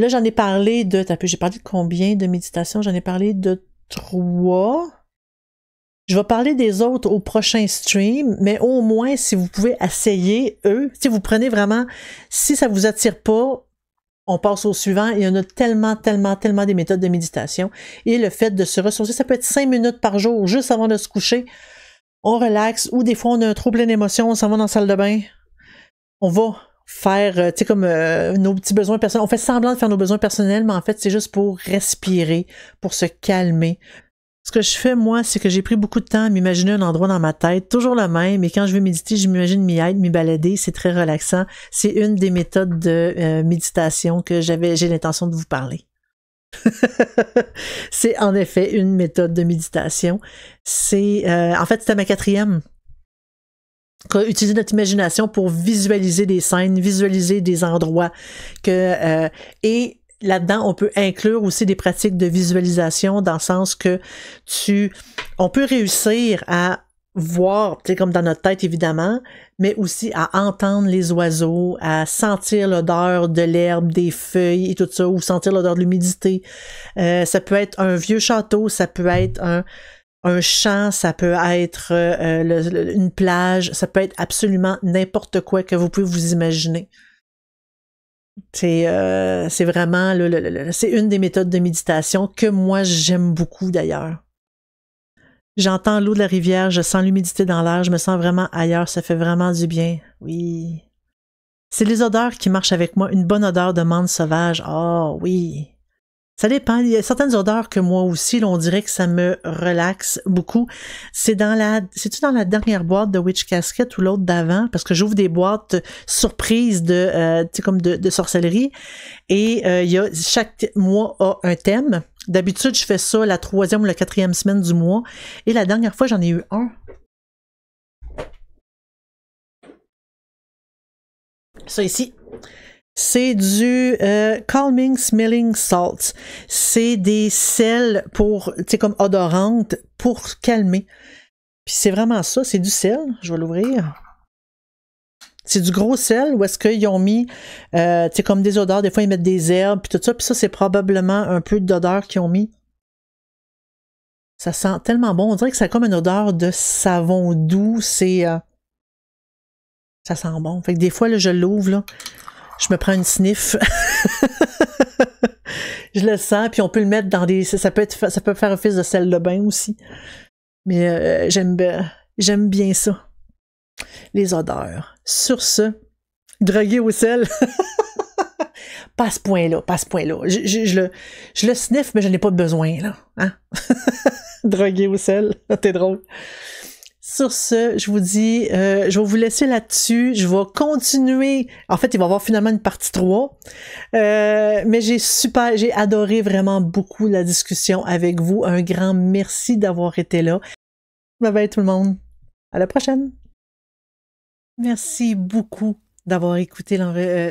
j'en ai parlé j'ai parlé de combien de méditations? J'en ai parlé de 3. Je vais parler des autres au prochain stream, mais au moins, si vous pouvez essayer si vous prenez vraiment, si ça vous attire pas, on passe au suivant. Il y en a tellement des méthodes de méditation. Et le fait de se ressourcer, ça peut être 5 minutes par jour, juste avant de se coucher. On relaxe, ou des fois, on a un trop plein d'émotions, on s'en va dans la salle de bain. On va faire, comme nos petits besoins personnels. On fait semblant de faire nos besoins personnels, mais en fait, c'est juste pour respirer, pour se calmer. Ce que je fais, moi, c'est que j'ai pris beaucoup de temps à m'imaginer un endroit dans ma tête, toujours le même, et quand je veux méditer, je m'imagine m'y balader, c'est très relaxant. C'est une des méthodes de méditation que j'ai l'intention de vous parler. C'est en effet une méthode de méditation. En fait, c'était ma 4e. Utiliser notre imagination pour visualiser des scènes, visualiser des endroits et là-dedans, on peut inclure aussi des pratiques de visualisation dans le sens que on peut réussir à voir, comme dans notre tête évidemment, mais aussi à entendre les oiseaux, à sentir l'odeur de l'herbe, des feuilles et tout ça, ou sentir l'odeur de l'humidité. Ça peut être un vieux château, ça peut être un champ, ça peut être une plage, ça peut être absolument n'importe quoi que vous pouvez vous imaginer. C'est vraiment c'est une des méthodes de méditation que moi j'aime beaucoup d'ailleurs. J'entends l'eau de la rivière, je sens l'humidité dans l'air, je me sens vraiment ailleurs, ça fait vraiment du bien. Oui. C'est les odeurs qui marchent avec moi, une bonne odeur de menthe sauvage. Oui. Ça dépend. Il y a certaines odeurs que moi aussi, là, on dirait que ça me relaxe beaucoup. C'est-tu dans la dernière boîte de Witch Casket ou l'autre d'avant? Parce que j'ouvre des boîtes surprises de sorcellerie. Et chaque mois a un thème. D'habitude, je fais ça la 3e ou la 4e semaine du mois. Et la dernière fois, j'en ai eu un. Ça ici. C'est du Calming Smelling Salts. C'est des sels comme odorantes pour calmer. Puis c'est vraiment ça, c'est du sel. Je vais l'ouvrir. C'est du gros sel où est-ce qu'ils ont mis comme des odeurs. Des fois, ils mettent des herbes puis tout ça. Puis ça, c'est probablement un peu d'odeur qu'ils ont mis. Ça sent tellement bon. On dirait que ça a comme une odeur de savon doux. Ça sent bon. Fait que des fois, là, je l'ouvre, là. Je me prends une sniff. Je le sens, puis on peut le mettre dans ça peut faire office de sel de bain aussi. Mais j'aime bien ça. Les odeurs. Sur ce, drogué au sel. Pas à ce point-là. Je le sniff, mais je n'ai pas besoin, là. Hein? Drogué au sel. T'es drôle. Sur ce, je vous dis, je vais vous laisser là-dessus. Je vais continuer. En fait, il va y avoir finalement une partie 3. Mais j'ai adoré vraiment beaucoup la discussion avec vous. Un grand merci d'avoir été là. Bye bye tout le monde. À la prochaine. Merci beaucoup d'avoir écouté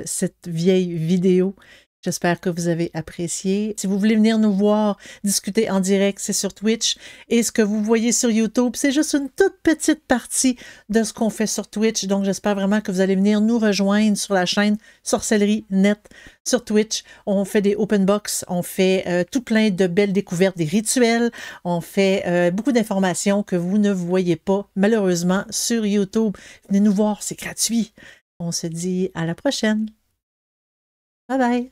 cette vieille vidéo. J'espère que vous avez apprécié. Si vous voulez venir nous voir discuter en direct, c'est sur Twitch. Et ce que vous voyez sur YouTube, c'est juste une toute petite partie de ce qu'on fait sur Twitch. Donc, j'espère vraiment que vous allez venir nous rejoindre sur la chaîne Sorcellerie Net sur Twitch. On fait des open box, on fait tout plein de belles découvertes, des rituels. On fait beaucoup d'informations que vous ne voyez pas, malheureusement, sur YouTube. Venez nous voir, c'est gratuit. On se dit à la prochaine. Bye bye!